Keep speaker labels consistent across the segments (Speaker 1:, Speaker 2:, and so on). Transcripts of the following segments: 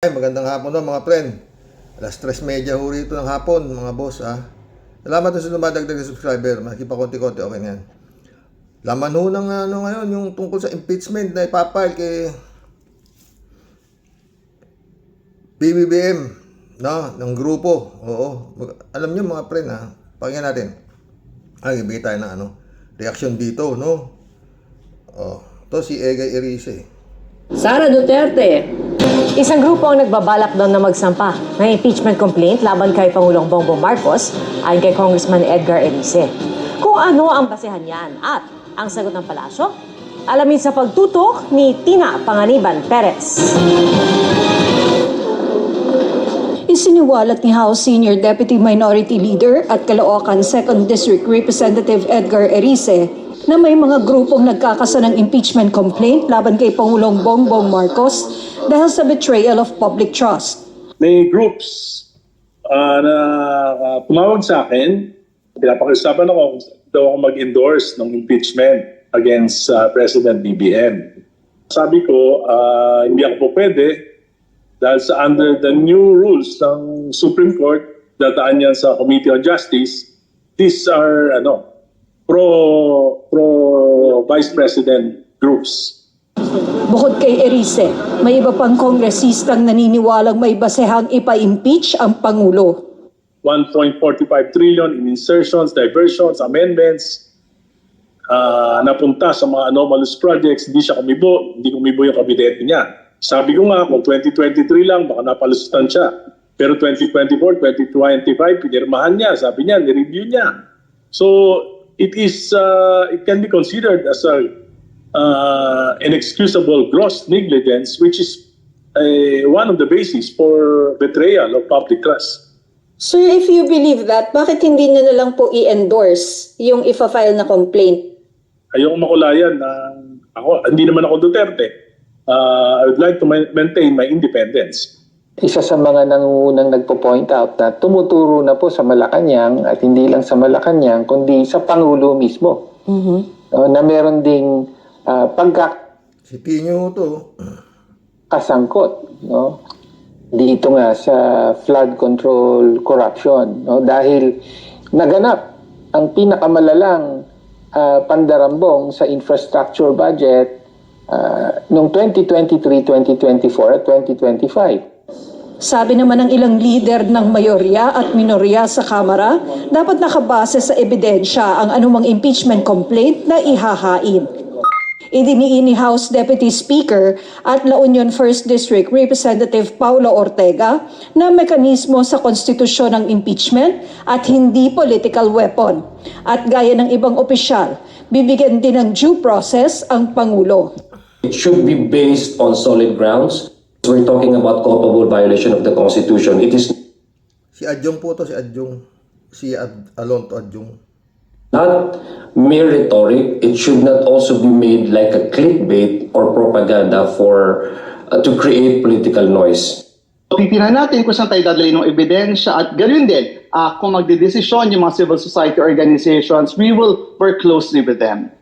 Speaker 1: Magandang hapon no, mga friend. Alas 3:30 ho rito ng hapon, mga boss Salamat sa dumadagdag na subscriber. Makipakonti-konti, okay na yan. Laman ho ng ngayon, yung tungkol sa impeachment na ipapile kay PBBM, no, ng grupo. Oo. Alam niyo mga friend pakinggan natin. Ibigay tayo ng reaction dito, no? To si Egay Erice.
Speaker 2: Sara Duterte.
Speaker 3: Isang grupo ang nagbabalak daw na magsampa ng impeachment complaint laban kay Pangulong Bongbong Marcos ayon kay Congressman Edgar Erice. Kung ano ang basehan niyan at ang sagot ng palasyo, alamin sa pagtutok ni Tina Panganiban Perez.
Speaker 4: Isiniwalat ni House Senior Deputy Minority Leader at Caloocan 2nd District Representative Edgar Erice na may mga grupong nagkakasa ng impeachment complaint laban kay Pangulong Bongbong Marcos dahil sa betrayal of public trust.
Speaker 5: May groups na tumawag sa akin, pinapakiusapan ako daw ako mag-endorse ng impeachment against President BBM. Sabi ko, hindi ako po pwede dahil sa under the new rules ng Supreme Court, dataan yan sa Committee on Justice, these are pro-Vice President groups.
Speaker 4: Bukod kay Erice, may iba pang kongresistang naniniwalang may basehang ipa-impeach ang Pangulo.
Speaker 5: 1.45 trillion in insertions, diversions, amendments, napunta sa mga anomalous projects, hindi kumibo yung kabinete niya. Sabi ko nga, kung 2023 lang, baka napalusutan siya. Pero 2024, 2025, pinirmahan niya, sabi niya, nireview niya. So, it can be considered as inexcusable gross negligence, which is one of the basis for betrayal of public trust.
Speaker 6: Sir, if you believe that, bakit hindi na lang po i-endorse yung ifa-file na complaint?
Speaker 5: Ayoko makulayan na hindi naman ako Duterte. I would like to maintain my independence.
Speaker 7: Isa sa mga nangungunang nagpo-point out na tumuturo na po sa Malacanang at hindi lang sa Malacanang kundi sa Pangulo mismo. Na meron ding
Speaker 1: Si Pinyo to.
Speaker 7: kasangkot, no? Dito nga sa flood control corruption, no? Dahil naganap ang pinakamalalang pandarambong sa infrastructure budget noong 2023, 2024 at 2025.
Speaker 4: Sabi naman ng ilang leader ng mayorya at minorya sa Kamara, dapat nakabase sa ebidensya ang anumang impeachment complaint na ihahain. Idiniin ni House Deputy Speaker at La Union 1st District Representative Paulo Ortega na mekanismo sa konstitusyon ng impeachment at hindi political weapon. At gaya ng ibang opisyal, bibigyan din ng due process ang Pangulo.
Speaker 8: It should be based on solid grounds. We're talking about culpable violation of the Constitution. It is
Speaker 1: Si Adjong po to, si Adjong. Si Alonto Adjong.
Speaker 8: not mere rhetoric. It should not also be made like a clickbait or propaganda to create political noise.
Speaker 9: Titingnan natin kung saan tayo dadalhin ng ebidensya at ganoon din, kung magdedesisyon yung mga civil society organizations, we will work closely with them.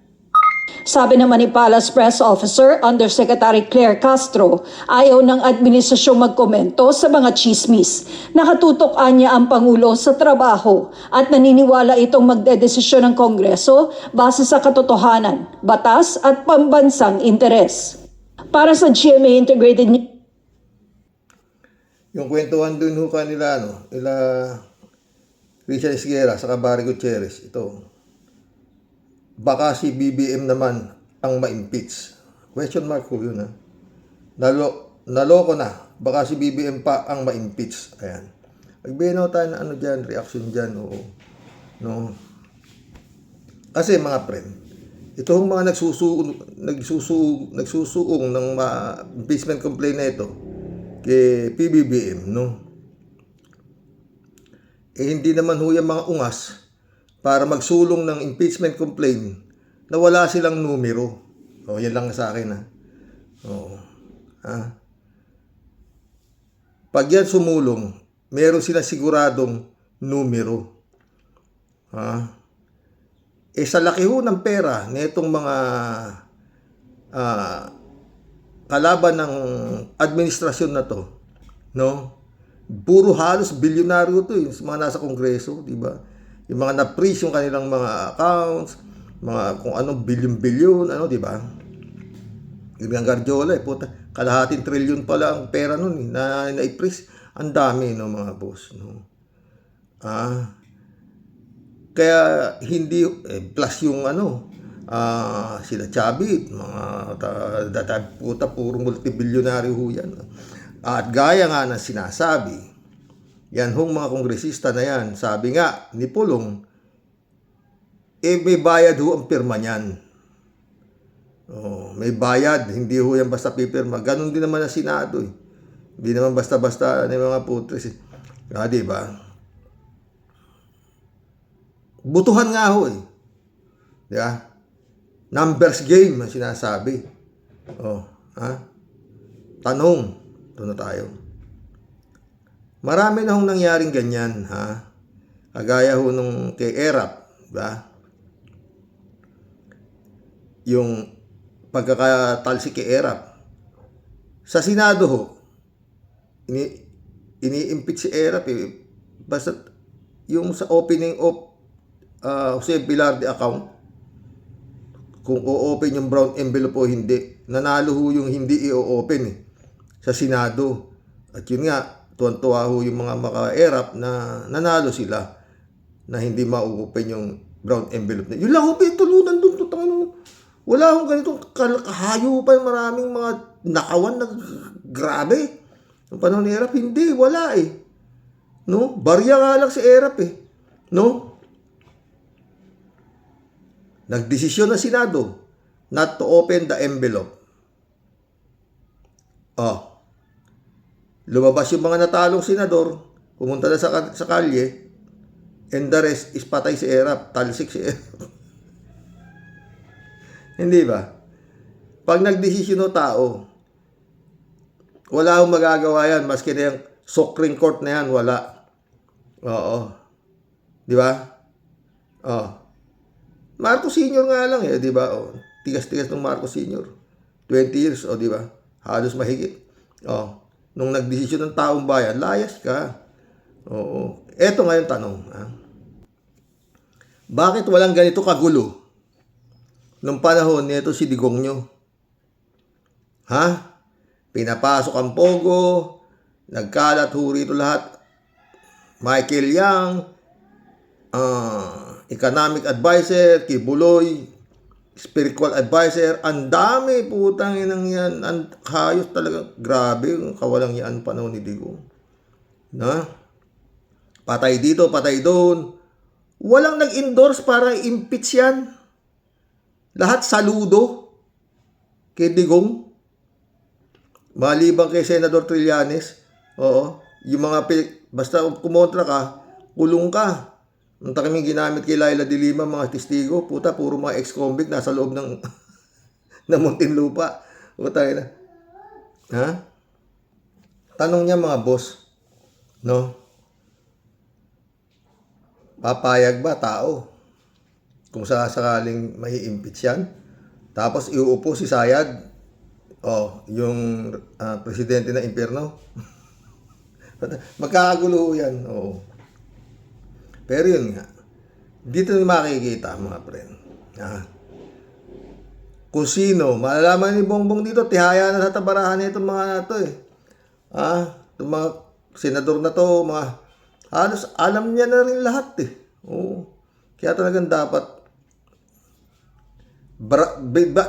Speaker 4: Sabi naman ni Palace Press Officer Undersecretary Claire Castro, ayaw ng administrasyong magkomento sa mga chismis. Nakatutok niya ang Pangulo sa trabaho at naniniwala itong magdedesisyon ng Kongreso base sa katotohanan, batas at pambansang interes. Para sa GMA Integrated News.
Speaker 1: Yung kwentuhan dun ho kanila, ila Richard Esguerra sa Barry Gutierrez, ito. Baka si BBM naman ang ma-impeach. Question mark ko yun naloko na. Baka si BBM pa ang ma-impeach. Ayan. Magbino tayo na dyan, reaction dyan. Oo. No? Kasi mga friend, ito yung mga nagsusuong ng impeachment complaint na ito kay PBBM, no? Hindi naman ho yung mga ungas para magsulong ng impeachment complaint na wala silang numero. Yan lang sa akin, Pag yan sumulong, meron silang siguradong numero. Sa laki ho ng pera nitong mga kalaban ng administrasyon na to, No? Puro halos bilyonaryo to yung mga nasa kongreso, di ba? Yung mga na-freeze yung kanilang mga accounts, mga kung anong bilyon-bilyon, ano, di ba? Yung Garjola, puta, kalahating trilyon pala ang pera nun, na-freeze. Ang dami, no, mga boss, no? Kaya hindi, plus yung ano, sila Chavit, mga puta, puro multibilyonaryo ho yan. At gaya nga ng sinasabi, yan hong mga kongresista na yan, sabi nga ni Pulong, may bayad ho ang pirma niyan. Oh, may bayad, hindi ho yan basta pipirma. Ganon din naman ang Senado. Hindi naman basta-basta ng mga putres. Di ba? Butuhan nga ho . Di ba? Numbers game ang sinasabi. Tanong. Ito na tayo. Marami na hong nangyaring ganyan, Kagaya ho nung kay Erap, ba? Yung pagkakatalsik kay Erap. Sa Senado ho, ini-impeach si Erap basta yung sa opening of Jose Velarde account, kung o-open yung brown envelope o hindi, nanalo ho yung hindi i-open sa Senado. At yun nga, tuwan-tuwa ho yung mga maka-erap na nanalo sila na hindi ma-open yung brown envelope. Yun lang ho, tulunan doon. Wala akong ganitong kahayo pa, maraming mga nakawan na grabe. Yung panahon ni Erap, hindi, wala . No? Barya nga lang si Erap . No? Nagdesisyon ng Senado not to open the envelope. Lumabas yung mga natalong senador, pumunta na sa kalye, and the rest is patay si Erap, talsik si Erap. Hindi ba? Pag nagdesisyon ng tao, wala akong magagawa yan, maski na yung Supreme Court na yan, wala. Oo. Di ba? Marcos Sr. nga lang di ba? Tigas-tigas ng Marcos Sr. 20 years, di ba? Halos mahigit. Nung nagdesisyon ng taong bayan, layas ka. Oo. Eto nga yung tanong. Bakit walang ganito kagulo nung panahon nito si Digong nyo? Pinapasok ang Pogo, nagkalat ho rito lahat. Michael Yang, economic advisor, Kibuloy, spiritual advisor, ang dami putang inang yan, ang hayos talaga, grabe, kawalang yan panahon ni Digong. Patay dito, patay doon. Walang nag-endorse para impeach yan. Lahat saludo kay Digong. Maliban kay Senador Trillanes, yung mga basta kumontra ka, kulong ka. Ang kaming ginamit kay Laila de Lima, mga testigo, puta, puro mga ex-convict nasa loob ng Muntinlupa. Puta na. Tanong niya mga boss, no? Papayag ba tao kung sakaling may impeach yan? Tapos iuupo si Sayad, yung presidente ng impyerno. Magkakagulo yan, Pero yun nga, dito na makikita mga friend. Kung sino, malalaman ni Bongbong dito, tihaya na sa tabarahan itong mga na to itong mga senador na to, halos alam niya na rin lahat Kaya talagang dapat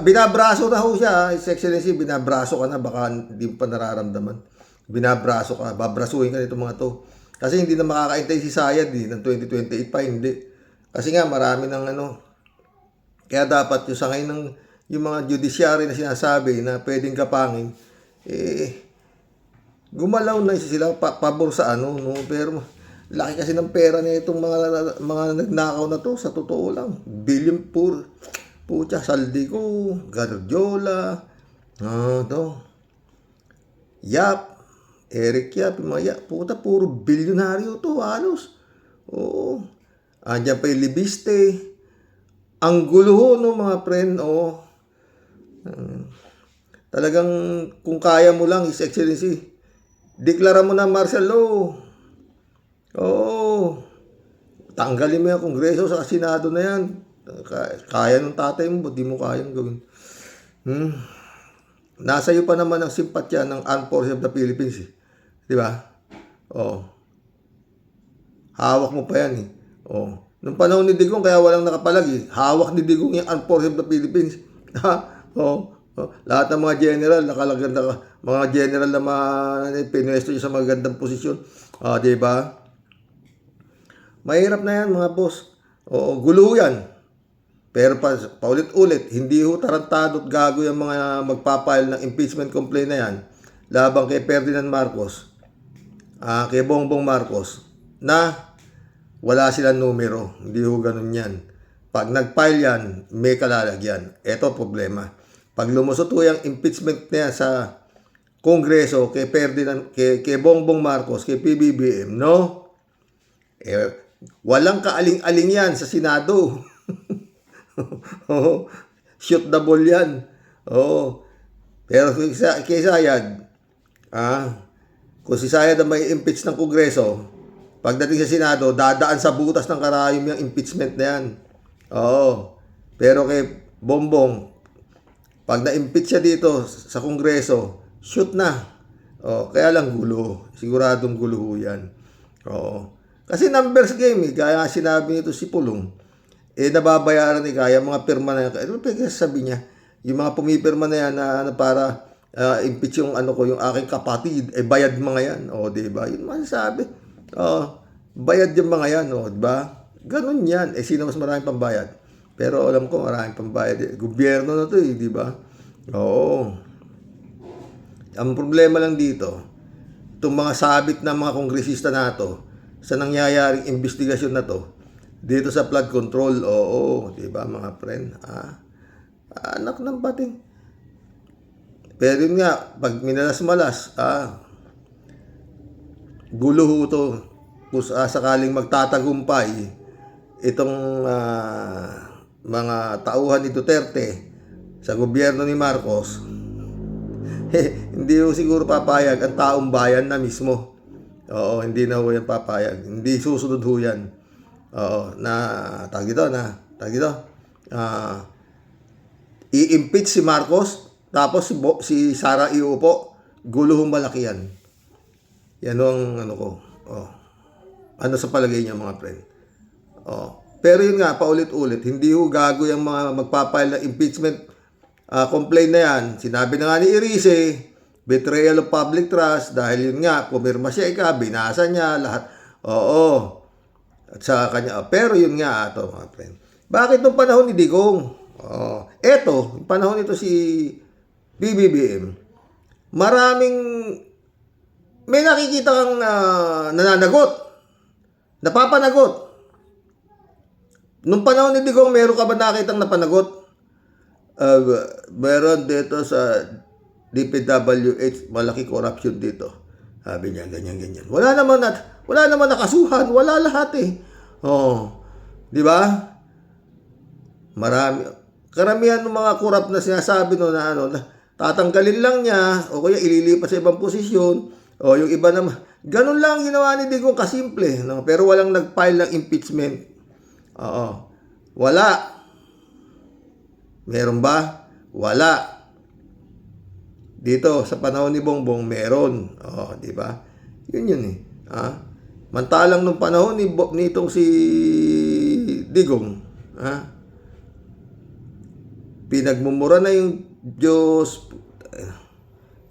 Speaker 1: binabraso na ho siya, His Excellency, binabraso ka na, baka hindi pa nararamdaman. Binabraso ka, babrasuhin ka nito mga to. Kasi hindi na makakaintay si Sayad ng 2028 pa, hindi. Kasi nga marami ng kaya dapat yung sangay ng yung mga judiciary na sinasabi na pwedeng kapangin, gumalaw na sila pabor sa no? Pero laki kasi ng pera na itong mga nagnakaw na to, sa totoo lang. Billion pucha, Saldico, Garjola, Yap, Eric Yap, puta, puro bilyonaryo to, halos. Andiyan pa yung Libiste. Ang gulo no, mga friend, Talagang, kung kaya mo lang, His Excellency, Deklara mo na martial law. Oo. Tanggalin mo yung Kongreso sa Senado na yan. Kaya ng tatay mo, ba't di mo kayang gawin? Nasa iyo pa naman ang simpatya ng Armed Forces of the Philippines. Di ba? Oo. Hawak mo pa yan eh. Oo. Nung panahon ni Digong, kaya walang nakapalag eh. Hawak ni Digong yung Armed Forces of the Philippines. Oo. Lahat ng mga general, mga general na pinuesto niya sa magandang posisyon. Di ba? Mahirap na yan mga boss. Oo, gulo yan. Pero paulit-ulit, hindi ho tarantado at gago yung mga magpapile ng impeachment complaint na yan labang kay Ferdinand Marcos, kay Bongbong Marcos, na wala silang numero. Hindi ho ganun yan. Pag nag-file yan, may kalalagyan. Ito problema. Pag lumusot ho yung impeachment niya sa Kongreso kay Ferdinand, kay Bongbong Marcos, kay PBBM, no? Walang kaaling-aling yan sa Senado. Shoot the ball yan. Pero kay Sayad, kung si Sayad ang may impeach ng Kongreso, pagdating sa Senado, dadaan sa butas ng karayom yung impeachment na yan. Pero kay Bongbong, pag na-impeach siya dito sa Kongreso, shoot na. Kaya lang gulo. Siguradong gulo yan. Kasi numbers game eh. Kaya sinabi nito si Pulong, nababayaran ni Kaya mga pirma na yan. Ano pa sabi niya? Yung mga pumipirma na yan na para impeach yung yung aking kapatid, bayad mga yan. Diba? Yun masasabi. Bayad yung mga yan. Diba? Ganun yan. Sino mas maraming pambayad? Pero alam ko maraming pambayad. Gobyerno na to diba? Ang problema lang dito, itong mga sabit ng mga kongresista na to, sa nangyayaring investigasyon na to, dito sa flood control, diba mga friend? Anak ng bating. Pero yun nga, pag minalas-malas, gulo ho to. Kung sakaling magtatagumpay, itong mga tauhan ni Duterte sa gobyerno ni Marcos, hindi ho siguro papayag ang taong bayan na mismo. Hindi na ho yan papayag. Hindi susunod ho yan. I-impeach si Marcos, tapos si Sara iuupo, guluhong malaki yan. Yan ang ko. Ano sa palagay niya mga friend? Pero yun nga, paulit-ulit, hindi ho gago yung mga magpapile ng impeachment complaint na yan. Sinabi na nga ni Irice, betrayal of public trust, dahil yun nga, pumirma siya binasa niya lahat. At sa kanya, pero yun nga mga friend. Bakit nung panahon ni Digong? Yung panahon nito si BBBM, may nakikita kang napapanagot. Nung panahon ni Digong, meron ka ba nakitang napanagot? Meron dito sa DPWH, malaki corruption dito. Sabi niya, ganyan. Wala naman nakasuhan, wala lahat eh. Di ba? Karamihan ng mga corrupt na sinasabi na tatanggalin lang niya, o kaya ililipat sa ibang posisyon, o yung iba naman. Ganun lang ginawa ni Digong, kasimple. Pero walang nag-file ng impeachment. Wala. Meron ba? Wala. Dito, sa panahon ni Bongbong, meron. Di ba? Yun eh. Mantalang nung panahon nitong si Digong, pinagmumura na yung Diyos,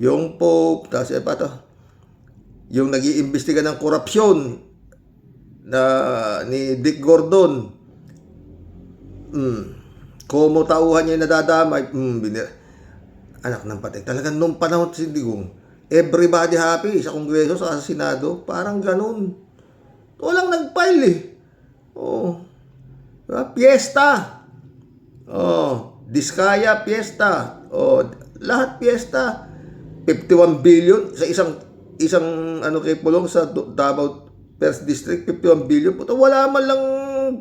Speaker 1: yung Pope, tapos yung nag-iimbestiga ng korupsyon ni Dick Gordon, Como tauhan niya nadadamay, anak ng patay. Talagang nung panahon si Digong, everybody happy sa Kongreso, sa Senado, parang ganun. Walang nag-file eh. Piyesta. Diskaya, piyesta. Lahat piyesta. 51 billion sa isang kay Pulong sa Davao First District, 51 billion. Puta, wala man lang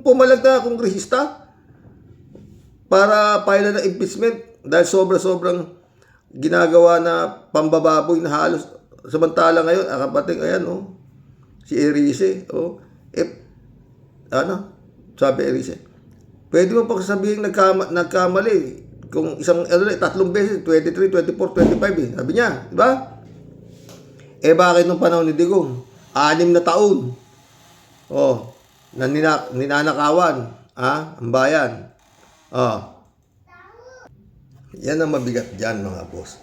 Speaker 1: pumalag na kongresista para file ng impeachment dahil sobrang ginagawa na pambababoy na halos Samantala ngayon, akapating, ayan, si Erice, sabi Erice, pwede mo pa sabihin nagkamali. Kung tatlong beses, 23, 24, 25 sabi niya, di ba? Bakit nung panahon ni Digong? 6 na taon. Ninanakawan, ang bayan. Yan ang mabigat dyan, mga boss.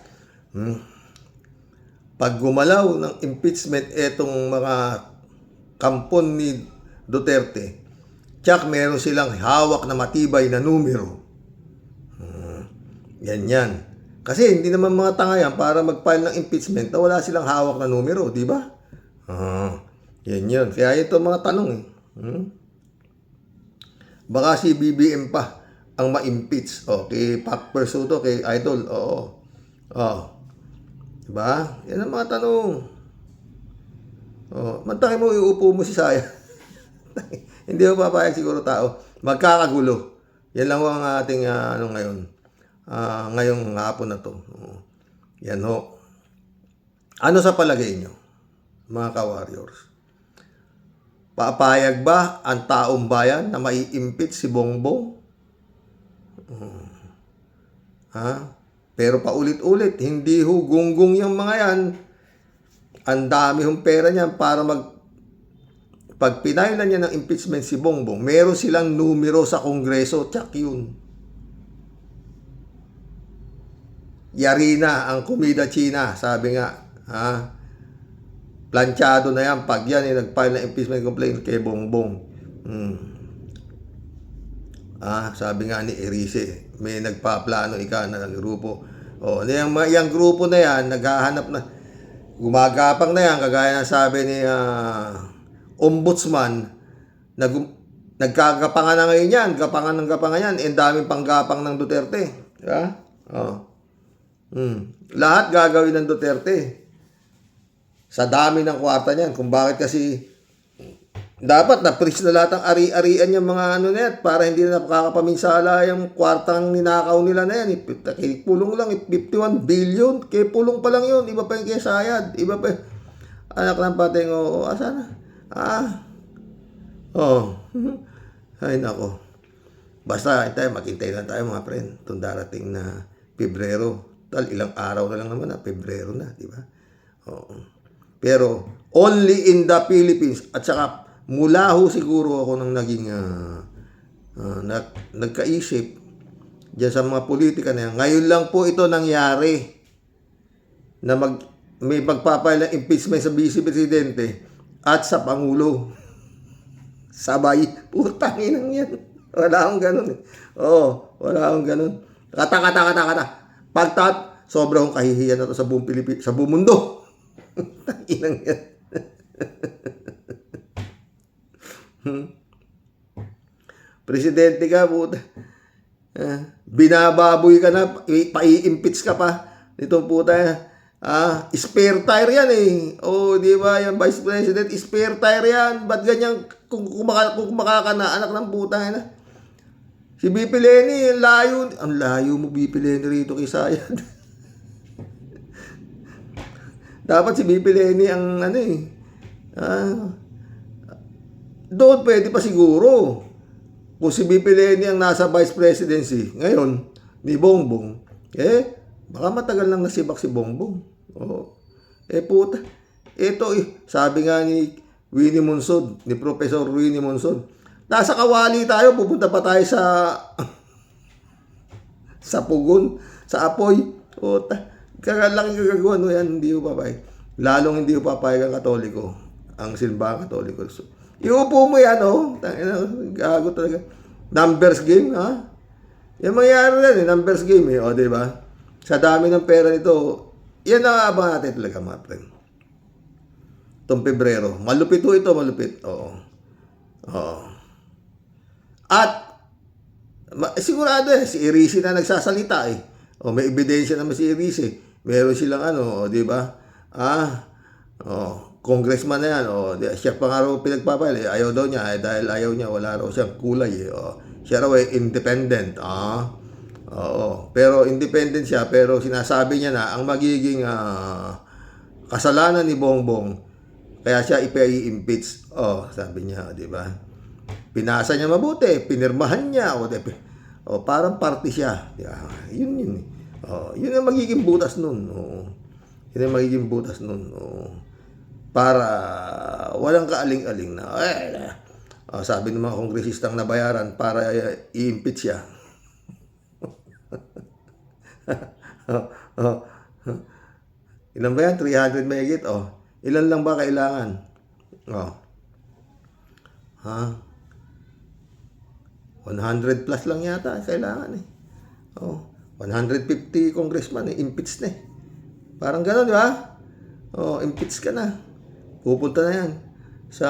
Speaker 1: Pag gumalaw ng impeachment etong mga kampon ni Duterte, tsak meron silang hawak na matibay na numero. Yan. Kasi hindi naman mga tanga yan para mag-file ng impeachment na wala silang hawak na numero, di ba? Yan. Kaya ito mga tanong Baka si BBM pa ang ma-impeach. Kay Pac Persuto, kay Idol. Diba? Yan ang mga tanong. Mantakin mo, iuupo mo si Saya. Hindi mo papayag siguro tao. Magkakagulo. Yan lang ang ating ngayon. Ngayong hapon na to. Yan ho. Ano sa palagay nyo, mga ka-warriors? Papayag ba ang taong bayan na mai-impeach si Bongbong? Pero paulit-ulit, hindi ho gunggong yung mga yan. Ang dami hong pera niyan para pag pinailan niya ng impeachment si Bongbong, meron silang numero sa Kongreso, tsak yun. Yari na ang komida China, sabi nga. Planchado na yan pag yan nag-file ng impeachment complaint kay Bongbong. Sabi nga ni Erice, may nagpaplano na ng grupo. Yung grupo na yan, naghahanap na, gumagapang na yan, kagaya ng sabi ni Ombudsman, nagkagapangan na ngayon yan, gapangan yan, daming panggapang ng Duterte. Diba? Lahat gagawin ng Duterte. Sa dami ng kwarta niyan, kung bakit kasi dapat na-freeze na lahat ang ari-arian yung mga na yan para hindi na nakakapaminsala yung kwartang ninakaw nila na yan. Pulong lang, 51 billion. Kaya pulong pa lang yun. Iba pa yung kay Sayad. Iba pa yung anak ng pating. Asana? Ay, nako. Basta, maghintay lang tayo mga friend. Itong darating na Pebrero. Ilang araw na lang naman na Pebrero na, di ba? Pero, only in the Philippines. At saka, mula ho siguro ako nang naging nagkaisip dyan sa mga politika na yan. Ngayon lang po ito nangyari na may magpapile ng impeachment sa Vice Presidente at sa Pangulo. Sabay. Putang inang yan. Wala akong ganun. Wala akong ganun. Kata. Pagtat, sobrang kahihiyan na to sa buong Pilipinas, sa buong mundo. Inang yan. Presidente ka, puta. Binababoy ka na, pai-impeach ka pa. Itong puta, spare tire yan di ba, yung Vice President, spare tire yan. Ba't ganyan, kung makakana, anak ng puta na. Si BP Lenny, ang layo mo BP Lenny rito kay Sayad. Dapat si BP Lenny ang doon pwede pa siguro. Kung si BP Lenny ang nasa Vice Presidency, ngayon, ni Bongbong, baka matagal lang nasibak si Bongbong. Puta. Ito sabi nga ni Winnie Monsod, ni Professor Winnie Monsod, nasa kawali tayo, pupunta pa tayo sa pugon, sa apoy. Laki kagagawa, yan, hindi ko papayag. Lalong hindi ko papayag ang Katoliko, ang simbahang Katoliko. So, iupo mo yan, gago talaga. Numbers game, Yung mangyari yan, numbers game, diba? Sa dami ng pera nito, yan ang abang natin talaga, mga friend. Itong Pebrero. Malupit ito, malupit. At sigurado si Erice na nagsasalita may ebidensya naman si Erice. Meron silang di ba? Congressman na yan. Siya pa nga raw pinagpapail. Ayaw daw niya. Dahil ayaw niya, wala raw siyang kulay. Siya raw independent. Pero independent siya. Pero sinasabi niya na ang magiging kasalanan ni Bongbong, kaya siya ipa-impeach. Oh, sabi niya, di ba? Pinasa niya mabuti, pinirmahan niya, parang party siya. Yun. Yun ang magiging butas nun. Yun ang magiging butas nun. Para walang kaaling-aling na, sabi ng mga kongresistang nabayaran para i-impeach siya. Ilan ba yan? 300 megit? Ilan lang ba kailangan? 100 plus lang yata kailangan 150 congressman impeach na Parang gano'n, di ba? Impeach ka na. Pupunta na yan sa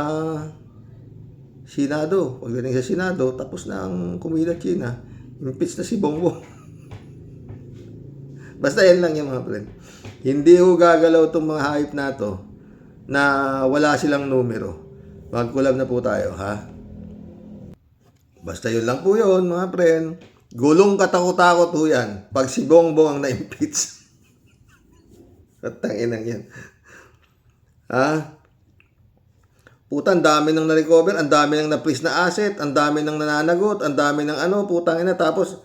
Speaker 1: Senado. Pagdating sa Senado, tapos na ang kumilat China. Impeach na si Bongbong. Basta yan lang yung mga friend. Hindi ko gagalaw itong mga hype na to na wala silang numero. Mag-collab na po tayo, ha? Basta yun lang po yun, mga friend. Gulong katakot-takot po yan pag si Bongbong ang na-impeach. At tanginang yan. Putang dami nang na-recover, ang dami nang na-freeze na asset, ang dami nang nananagot, ang dami nang putang ina, tapos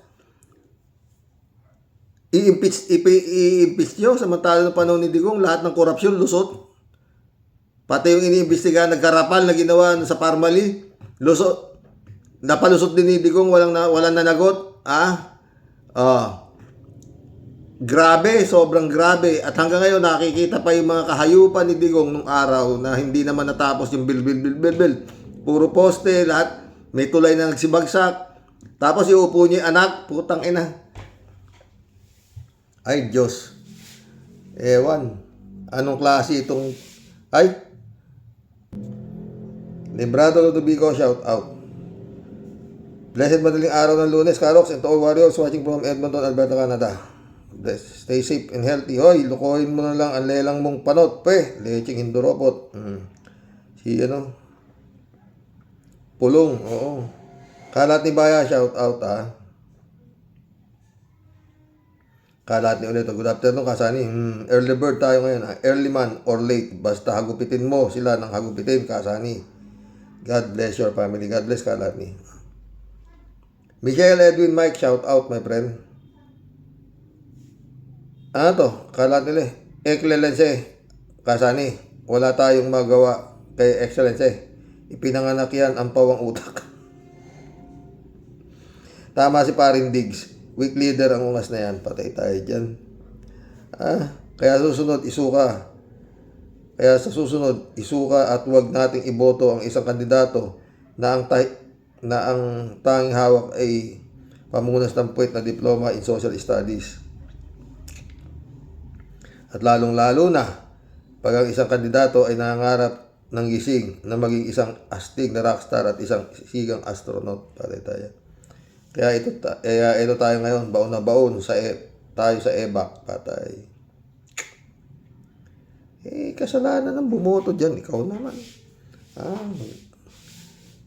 Speaker 1: i-impeach nyo, samantala ng panahon ni Digong, lahat ng korupsyon, lusot. Pati yung iniimbestigahan, nagkarapal na ginawa sa Parmali, lusot. Napalusot din ni Digong, walang nanagot. Grabe, sobrang grabe. At hanggang ngayon, nakikita pa yung mga kahayupan ni Digong nung araw na hindi naman natapos yung bil. Puro poste, lahat. May tulay na nagsibagsak. Tapos iupo niya yung anak, putang ina. Ay, Diyos. Ewan. Anong klase itong... Ay! Librado Ludovico, shout out. Blessed madaling araw ng Lunes, Karox, and to all warriors watching from Edmonton, Alberta, Canada. Bless. Stay safe and healthy. Hoy, lukohin mo na lang ang lelang mong panot, lecheng hinduropot. Si Pulong, oo. Kalat ni Baya, shout out, Kalat ni ulit. Good afternoon, Kasani. Early bird tayo ngayon. Early man or late. Basta hagupitin mo sila ng hagupitin, Kasani. God bless your family. God bless, Kalat ni. Michael Edwin Mike, shout out, my friend. Kalat nila. Excellence, Kasani. Wala tayong magawa kay Excellence. Ipinanganak yan ang pawang utak. Tama si Paring Diggs. Weak leader ang ungas na yan. Patay tayo dyan. Kaya susunod, isuka. Kaya sa susunod, isuka at huwag nating iboto ang isang kandidato na ang tanging hawak ay pamunas ng puwet na diploma in social studies. At lalong-lalo na pag ang isang kandidato ay nangangarap ng gising na maging isang astig na rockstar at isang sigang astronaut. Patay tayo. Kaya ito tayo ngayon, baon na baon tayo sa EBAC, patay. Kasalanan ng bumoto dyan, ikaw naman.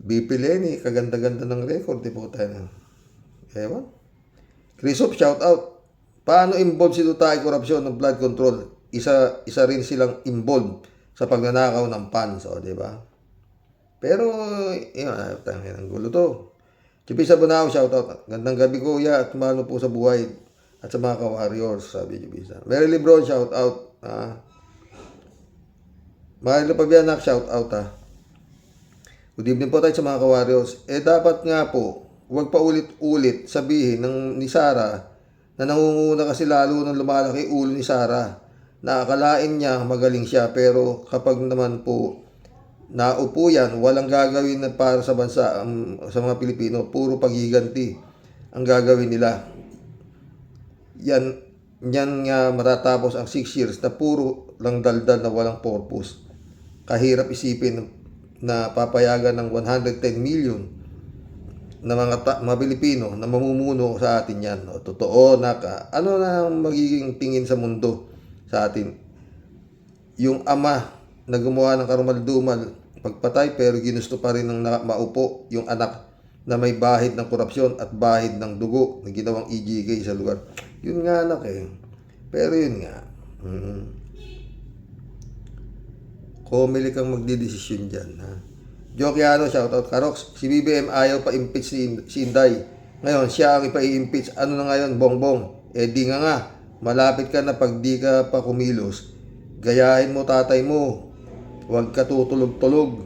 Speaker 1: BP Lenny, kaganda-ganda ng record, di po tayo. Ewan. Chrisop, shout out. Paano involved si Duterte korupsyon ng blood control? Isa rin silang involved sa pagnanakaw ng funds, di ba? Pero, ang gulo to. Chipisa Bunao, shoutout. Gandang gabi kuya at malo po sa buhay at sa mga ka-warriors, sabi Chipisa. Mary Lebron, shoutout. Marilo Pabianak, shoutout. Good evening po tayo sa mga ka-warriors. Dapat nga po, huwag pa ulit-ulit sabihin ni Sara na nangunguna kasi lalo ng lumalaki ulo ni Sara. Naakalain niya magaling siya pero kapag naman po naupo yan, walang gagawin na para sa bansa sa mga Pilipino, puro paghiganti ang gagawin nila. Yan nga matatapos ang 6 years na puro lang daldal na walang purpose. Kahirap isipin na papayagan ng 110 million na mga Pilipino na mamumuno sa atin yan. Totoo na ano na magiging tingin sa mundo sa atin? Yung ama na gumawa ng karumal-dumal, pagpatay pero ginusto pa rin ng maupo yung anak na may bahid ng korupsyon at bahid ng dugo na ginawang EJK sa lugar. Yun nga anak Pero yun nga. Pumili kang magdidesisyon dyan. Ha? Jokiano, shoutout. Karox, si BBM ayaw pa-impeach si Inday. Ngayon, siya ang ipa-impeach. Ano na ngayon, Bongbong? Di nga. Malapit ka na pag di ka pa kumilos. Gayahin mo tatay mo. Huwag ka tutulog-tulog.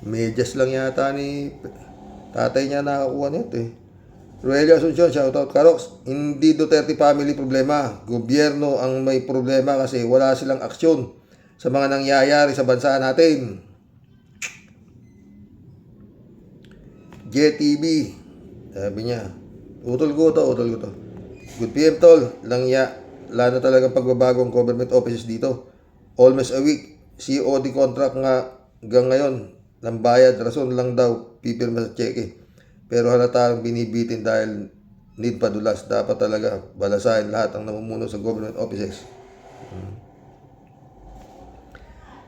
Speaker 1: Medyas lang yata ni tatay niya nakakuha nito eh. Roelio Asuncion, shoutout. Karox, hindi Duterte family problema. Gobyerno ang may problema kasi wala silang aksyon sa mga nangyayari sa bansa natin. JTB, sabi niya, utol ko to. Good PM tol, lalo talagang pagbabagong government offices dito. Almost a week, COD contract nga hanggang ngayon, ng bayad, rason lang daw, pipirma sa cheque. Pero halatang binibitin dahil need padulas. Dapat talaga balasahin lahat ang namumuno sa government offices.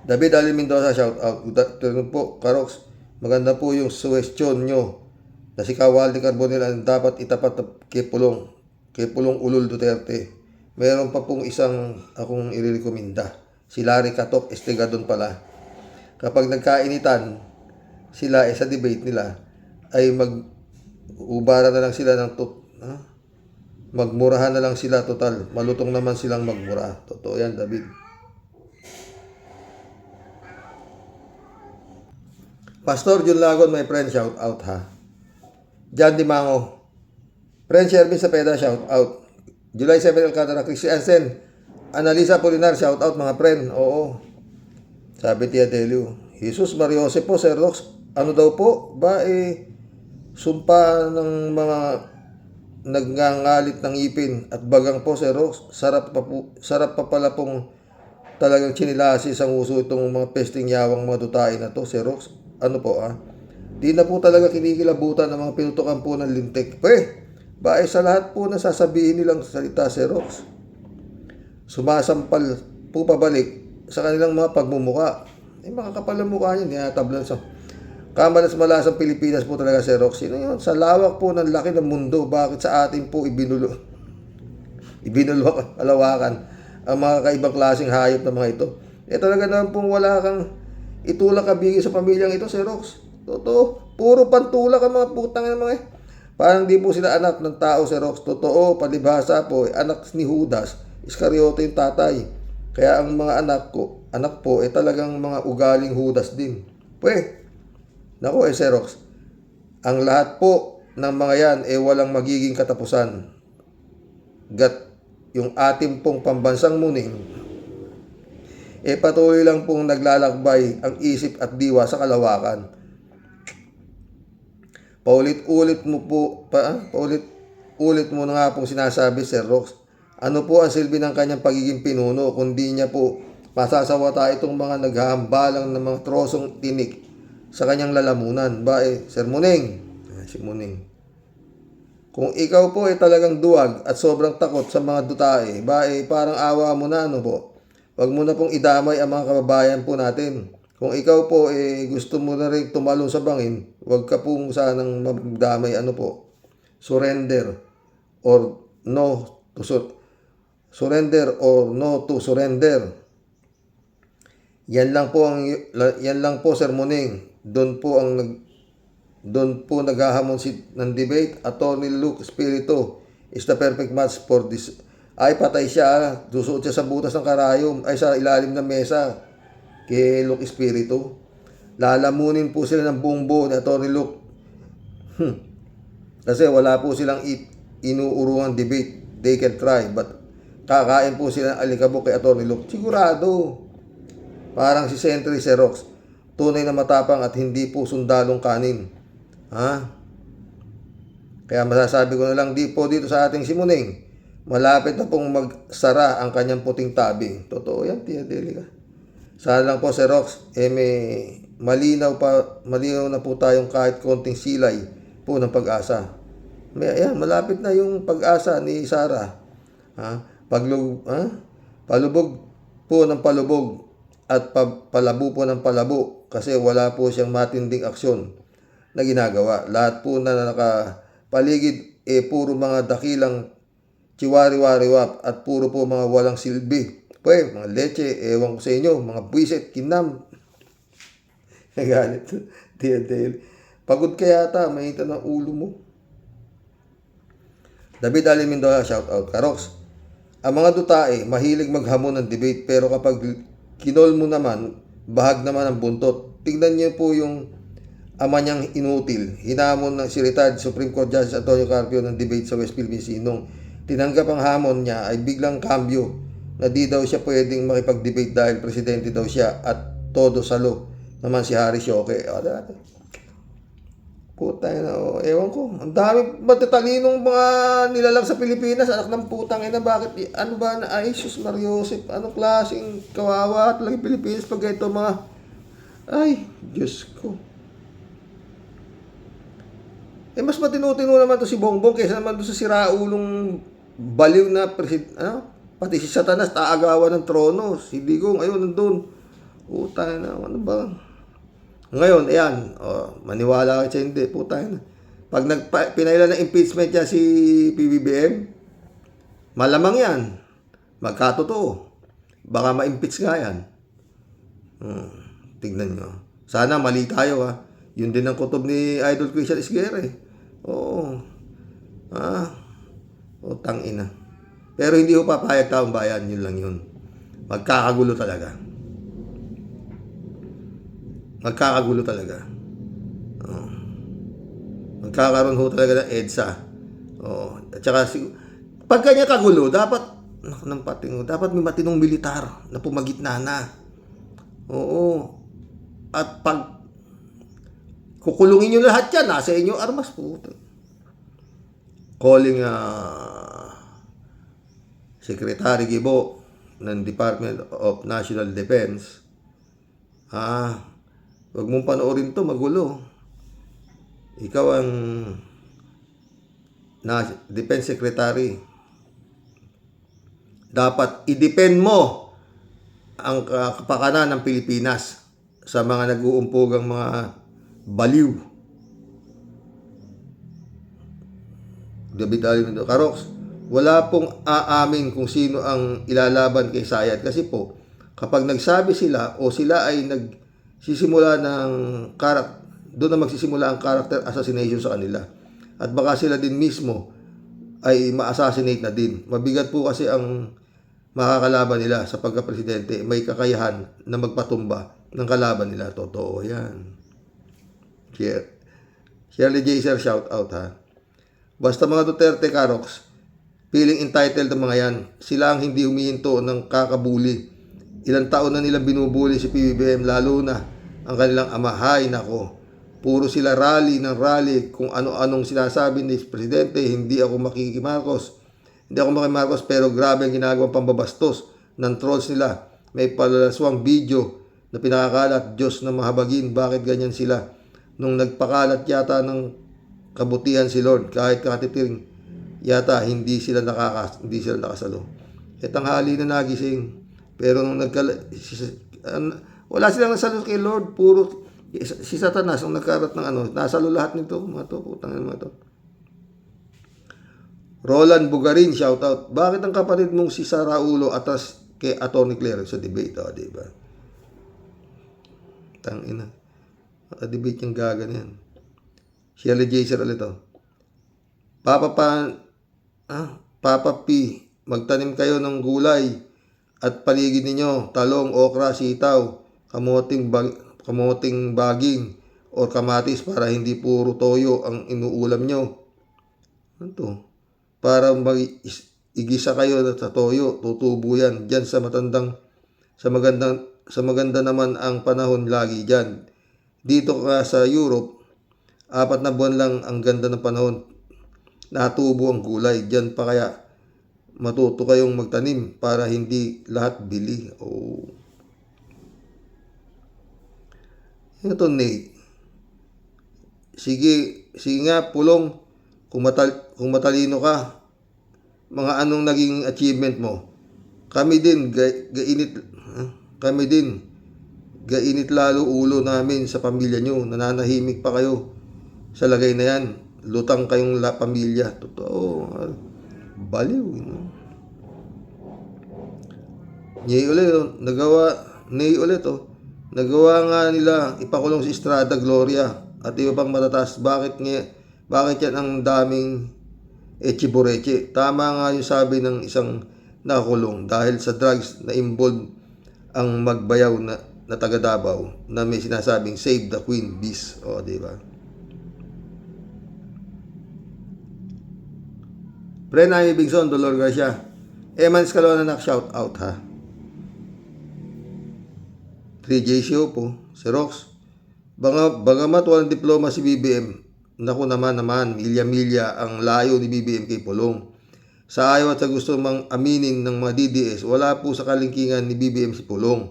Speaker 1: David Ali Mendoza, shout out. Good afternoon po, Karox. Maganda po yung suggestion nyo na si Kawaldi Carbonell ang dapat itapat kay Pulong Ulul Duterte. Meron pa pong isang akong irerekomenda. Si Larry Katok Estegadon pala. Kapag nagkainitan sila sa debate nila, ay mag-ubara na lang sila ng magmurahan na lang sila total. Malutong naman silang magmura. Totoo yan, David. Pastor Jun Lagon, my friend, shout out ha. John Dimango. Friend Shervin Sapeda, shout out. July 7 Alcantara, Christiansen. Analisa Polinar, shout out mga friend. Oo. Sabi Tia Delio. Jesus Mariose po, Sir Rox. Ano daw po? Sumpa ng mga nagngangalit ng ipin at bagang po, Sir Rox. Sarap pa pala pong talagang chinilasis ang uso itong mga pesting yawang mga dutain na to, Sir Rox. Ano po di na po talaga kinikilabutan ng mga pinutukan po ng lintik. Sa lahat po na sasabihin nilang salita, Sir Rox, sumasampal po pabalik sa kanilang mga pagmumuka. Makakapal ang mukha niya, tinatablan sa kamalas-malasang Pilipinas po talaga, Sir Rox. Sino yun? Sa lawak po ng laki ng mundo, bakit sa atin po ibinulwak-alawakan ang mga kaibang klaseng hayop na mga ito? Talaga naman pong wala kang itulak kabigi sa pamilyang ito, Sir Rox. Totoo. Puro pantulak ang mga putang ng mga parang di po sila anak ng tao, Sir Rox. Totoo, palibhasa po, anak ni Judas Iscariote yung tatay. Kaya ang mga anak po, talagang mga ugaling Judas din. Nako Sir Rox, ang lahat po ng mga yan walang magiging katapusan. Yung ating pong pambansang muning, patuloy lang pong naglalakbay ang isip at diwa sa kalawakan. Paulit-ulit mo na nga pong sinasabi, Sir Rox. Ano po ang silbi ng kanyang pagiging pinuno kundi niya po masasawata itong mga naghahambalang ng mga trosong tinik sa kanyang lalamunan. Sir Muning, si Muning, kung ikaw po talagang duwag at sobrang takot sa mga dutae, parang awa mo na, ano po. Huwag mo na pong idamay ang mga kababayan po natin. Kung ikaw po gusto mo na rin tumalon sa bangin, huwag ka pong sanang magdamay, ano po. Surrender or no to surrender. Yan lang po, Sir Muning. Doon po naghahamon ng debate. Attorney Luke Espiritu is the perfect match for this. Patay siya. Susuot siya sa butas ng karayom. Sa ilalim ng mesa. Kay Luke Espiritu. Lalamunin po sila ng buong buo ni Attorney Luke. Kasi wala po silang inuurungang debate. They can try. But kakain po sila ng alikabok kay Attorney Luke. Sigurado. Parang si Sentry Xerox. Tunay na matapang at hindi po sundalong kanin. Kaya masasabi ko na lang dito sa ating Simuning, malapit na pong magsara ang kanyang puting tabing. Totoo yan, Tia Delica. Sana lang po, Xerox, may malinaw na po tayong kahit konting silay po ng pag-asa. Malapit na yung pag-asa ni Sara. Palubog po ng palubog at palabo po ng palabo kasi wala po siyang matinding aksyon na ginagawa. Lahat po na nakapaligid puro mga dakilang chiwari-wariwap at puro po mga walang silbi. Pwede, mga leche, ewan ko sa inyo, mga buwisit, kinam. Nagalit. Dil. Pagod ka yata, mahita ng ulo mo. David Ali Mendoza, shout out. Karox, ang mga dutae, mahilig maghamon ng debate, pero kapag kinol mo naman, bahag naman ang buntot. Tingnan niyo po yung ama niyang inutil. Hinamon ng si retired Supreme Court Justice Antonio Carpio ng debate sa West Philippine Sea. Nung tinanggap ang hamon niya, ay biglang kambyo na di daw siya pwedeng makipag-debate dahil presidente daw siya at todo salo naman si Harry Shoque. Puta na, ewan ko. Ang dami matatalinong mga nilalang sa Pilipinas. Anak ng putang ina, bakit? Ano ba na? Ay, sus Mariosep. Anong klaseng kawawa talaga Pilipinas pag ito mga... Ay, Diyos ko. Mas matino-tino naman to si Bongbong kaysa naman doon sa siraulong baliw na pati si Satanas taagawan ng trono. Si Digong, ayun, nandun. Putay na, ano ba? Ngayon, ayan, maniwala ka siya, hindi, putay na. Pag pinailan ng impeachment niya si PBBM, malamang yan. Magkatotoo. Baka ma-impeach nga yan. Tignan nyo. Sana mali tayo, ha. Yun din ang kutob ni Idol Christian Esguerre. Oo. Tang ina. Pero hindi ko papayag taong bayan, yun lang yun. Magkakagulo talaga. Magkakagulo talaga. Magkakaroon ho talaga ng EDSA. At saka, pag kanya kagulo, dapat, dapat may matinong militar na pumagitna na. Oo. At pag kukulungin nyo lahat yan, nasa inyo armas po. Calling Secretary Gibo ng Department of National Defense. Huwag mong panoorin to, magulo. Ikaw ang Defense Secretary. Dapat i-defend mo ang kapakanan ng Pilipinas sa mga nag-uumpugang mga baliw. David Ali Mendoza. Karox, wala pong aamin kung sino ang ilalaban kay Sayat kasi po, kapag nagsabi sila o sila ay nagsisimula ng doon na magsisimula ang character assassination sa kanila. At baka sila din mismo ay ma-assassinate na din. Mabigat po kasi ang makakalaban nila sa pagka-presidente. May kakayahan na magpatumba ng kalaban nila. Totoo yan. Shirley J. Sir, shout out ha. Basta mga Duterte, Karox, feeling entitled ang mga yan. Sila ang hindi humihinto ng kakabuli. Ilang taon na nilang binubuli si PBBM, lalo na ang kanilang ama. Hay nako, puro sila rally ng rally kung ano-anong sinasabi ni Presidente. Hindi ako makikimarcos. Pero grabe ang ginagawang pambabastos ng trolls nila. May palalaswang video na pinakakalat. Diyos na mahabagin, bakit ganyan sila? Nung nagpakalat yata ng kabutihan si Lord, kahit katiting yata hindi sila nakasalo. Tanghali na nagising, pero nung wala silang nasalo kay Lord, puro si Satanas ang nagkarat ng nasalo lahat nito, mga to, putang ina mga to. Roland Bugarin, shout out. Bakit ang kapatid mong si Saraulo atas kay Atty. Claire sa debate, di ba? Tangina. Debate yung gagan yan. Shirley J. Sir ulit to. Papa P, magtanim kayo ng gulay at paligid ninyo, talong, okra, sitaw, kamoting baging, or kamatis para hindi puro toyo ang inuulam nyo. Ano to? Para igisa kayo sa toyo, tutubo yan. Diyan sa maganda naman ang panahon lagi dyan. Dito ka sa Europe, 4 na buwan lang ang ganda ng panahon. Natubo ang gulay. Diyan pa kaya matuto kayong magtanim para hindi lahat bili. Ito, Nate. Sige nga, Pulong, kung matalino ka, mga anong naging achievement mo. Kami din, gainit lalo ulo namin sa pamilya nyo. Nananahimik pa kayo sa lagay na yan. Lutang kayong pamilya. Totoo. Baliw. Nagawa nga nila ipakulong si Estrada Gloria at iba pang matataas. Bakit yan ang daming echiboreche? Tama nga yung sabi ng isang nakakulong dahil sa drugs na involved ang magbayaw na taga Davao na may sinasabing save the Queen Bees. O, di ba? Pre Naimi Bingson, Dolor Garcia. Eman Scalona, shout out ha. 3J Show po, si Rox. Bagamat walang diploma si BBM, naku naman, milya-milya ang layo ni BBM kay Pulong. Sa ayaw at sa gusto mang aminin ng mga DDS, wala po sa kalingkingan ni BBM si Pulong.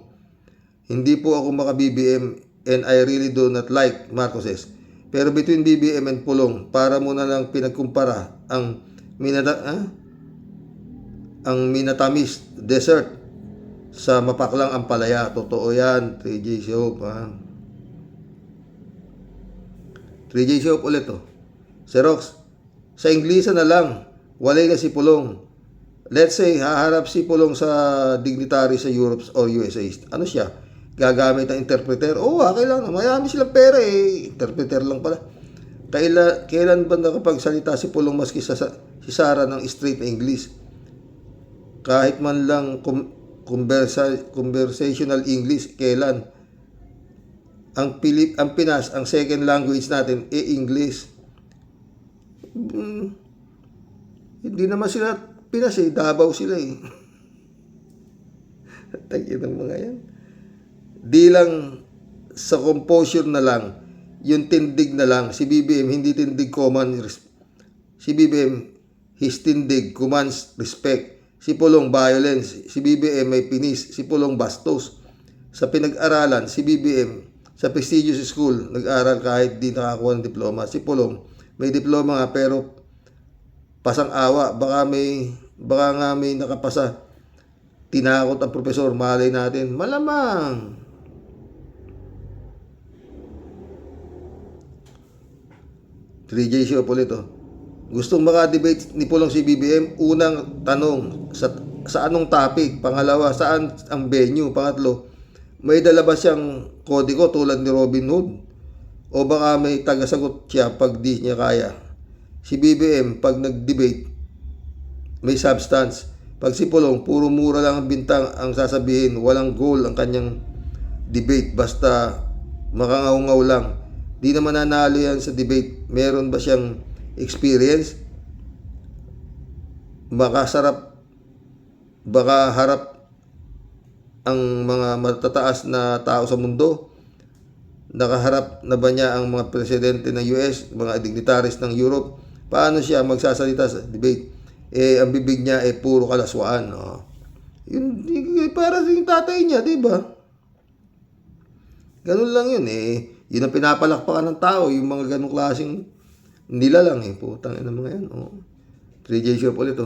Speaker 1: Hindi po ako maka-BBM and I really do not like Marcoses. Pero between BBM and Pulong, para muna lang pinagkumpara ang minatamis dessert sa mapaklang ampalaya. Totoo yan, 3J Shop ha. 3J Shop ulit oh. Si Rox, sa Inglesa na lang, walay na si Pulong. Let's say, haharap si Pulong sa dignitary sa Europe or USA. Ano siya? Gagamit ng interpreter? Okay lang, mayami silang pera eh. Interpreter lang pala. Kailan ba nakapagsalita si Pulong maski si Sara ng straight na English? Kahit man lang conversational English, kailan? Ang Pinas, ang second language natin, English. Hindi naman sila Pinas eh, Davao sila eh. Tagin ng mga yan. Di lang sa composure na lang, yung tindig na lang, si BBM hindi tindig command, si BBM his tindig commands respect. Si Pulong violence, si BBM may pinis, si Pulong bastos. Sa pinag-aralan, si BBM sa prestigious school, nag-aral kahit di nakakuha ng diploma. Si Pulong may diploma nga pero pasang awa, baka nga may nakapasa. Tinakot ang profesor, malay natin. Malamang. J Show po ulit oh. Gustong maka-debate ni Pulong si BBM, unang tanong, sa anong topic? Pangalawa, saan ang venue? Pangatlo, may dala ba siyang kodigo tulad ni Robin Hood? O baka may tagasagot siya pag di niya kaya? Si BBM, pag nag-debate, may substance. Pag si Pulong, puro mura lang ang bintang ang sasabihin, walang goal ang kanyang debate, basta makangaw-ngaw lang. Di naman nanalo yan sa debate. Meron ba siyang experience? Baka harap ang mga matataas na tao sa mundo. Nakaharap na ba niya ang mga presidente ng US, mga dignitaries ng Europe? Paano siya magsasalita sa debate? Ang bibig niya puro kalaswaan. Yun, para sa yung tatay niya, di ba? Ganun lang yun Yun ang pinapalakpakan ng tao, yung mga ganung klaseng nila lang putang ina mga yan. 3J Shop ulit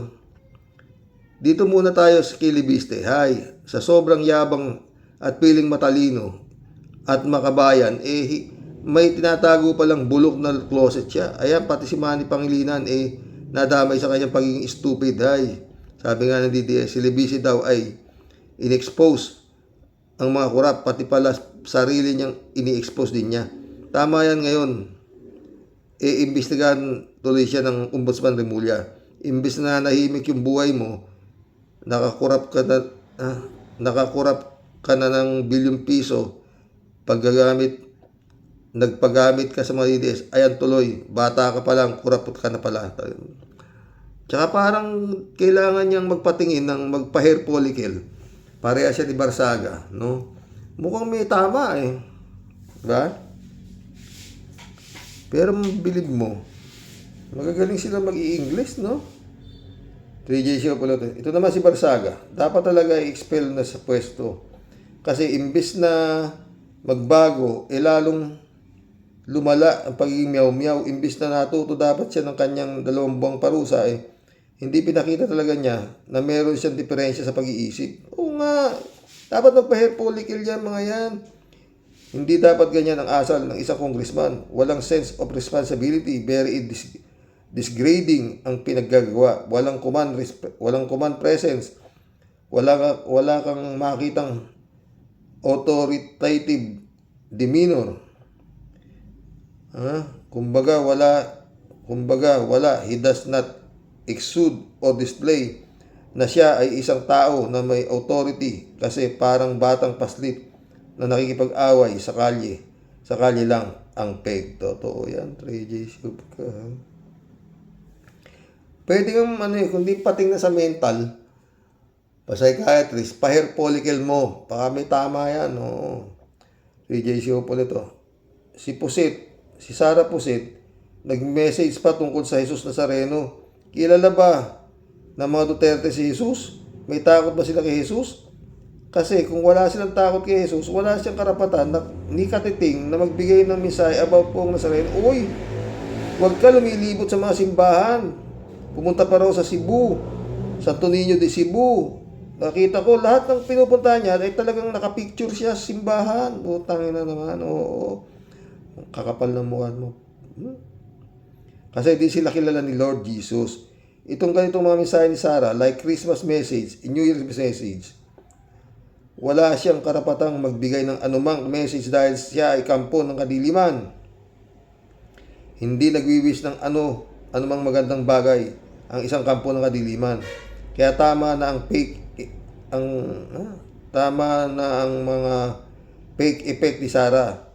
Speaker 1: Dito muna tayo sa Kilibiste. Hay, sa sobrang yabang at piling matalino at makabayan, may tinatago palang bulok na closet siya. Ayan, pati si Manny Pangilinan nadamay sa kanyang pagiging stupid. Hay, sabi nga ng DDS, si Libisi daw ay in-expose ang mga kurap, pati pala sarili niyang ini-expose din niya. Tama yan ngayon. Imbestigahan tuloy siya ng Ombudsman Remulla. Imbes na nahimik yung buhay mo, nakakurap ka na ng bilyong piso, nagpagamit ka sa mga DDS, ayan tuloy, bata ka pa lang, kurapot ka na pala. Tsaka parang kailangan niyang magpatingin ng magpa-hair follicle. Pareha siya ni Barsaga, no? Mukhang may tama Diba? Pero bilib mo, magagaling sila mag-i-English, no? 3J Show pala ito. Ito naman si Barsaga. Dapat talaga i-expel na sa pwesto. Kasi imbis na magbago, lalong lumala ang pagiging miyaw-miyaw. Imbis na natuto dapat siya ng kanyang 2 buwang parusa, hindi pinakita talaga niya na meron siyang diferensya sa pag-iisip. Oo nga, dapat magpa-hair follicle yan, mga yan. Hindi dapat ganyan ang asal ng isang congressman. Walang sense of responsibility, very disgrading ang pinaggagawa. Walang command presence. wala kang makitang authoritative demeanor. Kumbaga wala, he does not exude or display na siya ay isang tao na may authority kasi parang batang paslit na nakikipag-away sa kalye. Sa kalye lang ang peg. Totoo yan, Trey J. Shubka. Pwede kang kundi pating na sa mental, pa-psychiatrist, pa-hair follicle mo. Baka may tama yan. Oo. Trey J. Shubka ito. Si Sara Pusit, nag-message pa tungkol sa Jesus Nazareno. Kilala ba ng mga Duterte si Jesus? May takot ba sila kay Jesus? Kasi kung wala silang takot kay Jesus, wala siyang karapatan na ni katiting na magbigay ng mensahe about pong Nazareno. Uy, huwag ka lumilibot sa mga simbahan. Pumunta pa raw sa Cebu, Santo Niño de Cebu. Nakita ko lahat ng pinupunta niya ay talagang nakapicture siya sa simbahan. Utangin na naman, oo. Kakapal ng mukha mo. Kasi di sila kilala ni Lord Jesus. Itong ganitong mga mensahe ni Sarah, like Christmas message, New Year's message, wala siyang karapatang magbigay ng anumang message dahil siya ay kampo ng kadiliman. Hindi nagwiwis ng anumang magandang bagay ang isang kampo ng kadiliman. Kaya tama na ang mga fake effect ni Sarah.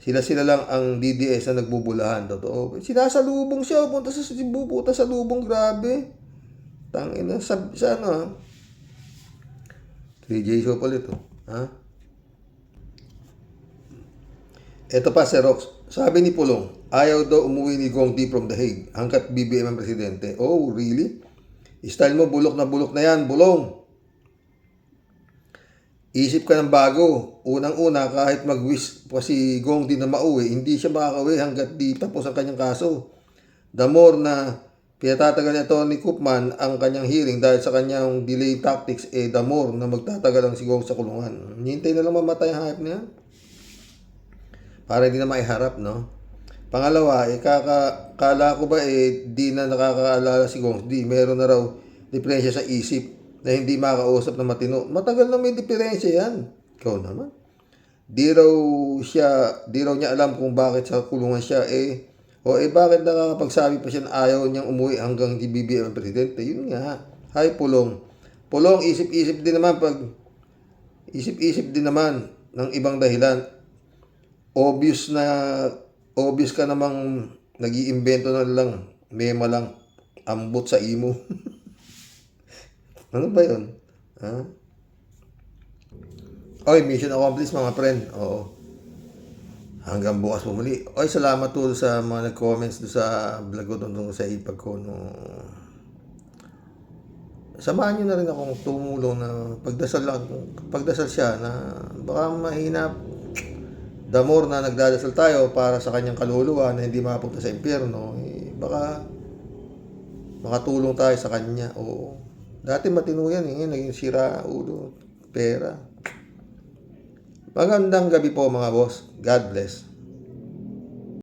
Speaker 1: Sila lang ang DDS na nagbubulahan. Totoo. Sinasalubong siya. Punta sa Cebu. Punta sa lubong. Grabe. Tangina. Sa 3J show pala ito. Ito pa, Xerox. Sabi ni Pulong, ayaw daw umuwi ni Gong Di from The Hague hanggat BBM ang presidente. Oh, really? Style mo, bulok na yan, Bulong. Isip ka ng bago. Unang-una, kahit mag-wish pa si Gong Di na mauwi, hindi siya makakauwi hanggat di tapos ang kanyang kaso. The more na pinatatagal ni Tony Koopman ang kanyang hearing dahil sa kanyang delay tactics, the more na magtatagal ang si Gong sa kulungan. Hintay na lang mamatay ang hype niya. Para hindi na maiharap, no? Pangalawa, kala ko ba di na nakakaalala si Gong Di. Meron na raw diferensya sa isip na hindi makausap na matino. Matagal na may diferensya yan. Ikaw naman. Di raw niya alam kung bakit sa kulungan siya bakit nakakapagsabi pa siya na ayaw niyang umuwi hanggang di BBM ang presidente. Yun nga. Hay, Pulong. Pulong, isip-isip din naman ng ibang dahilan. Obvious ka namang nag-iimbento na lang. Mema lang. Ambot sa imo. Ano ba yun? Okay, mission accomplished mga friend. Oo. Hanggang bukas po muli. Okay, salamat po sa mga nag-comments do sa vlog ko tungkol sa ipag ko. No. Samahan nyo na rin akong tumulong na pagdasal siya na baka mahina. The more na nagdadasal tayo para sa kanyang kaluluwa na hindi mapunta sa impyerno, baka makatulong tayo sa kanya. Oo. Dati matino yan, naging sira ulo, pera. Magandang gabi po mga boss. God bless.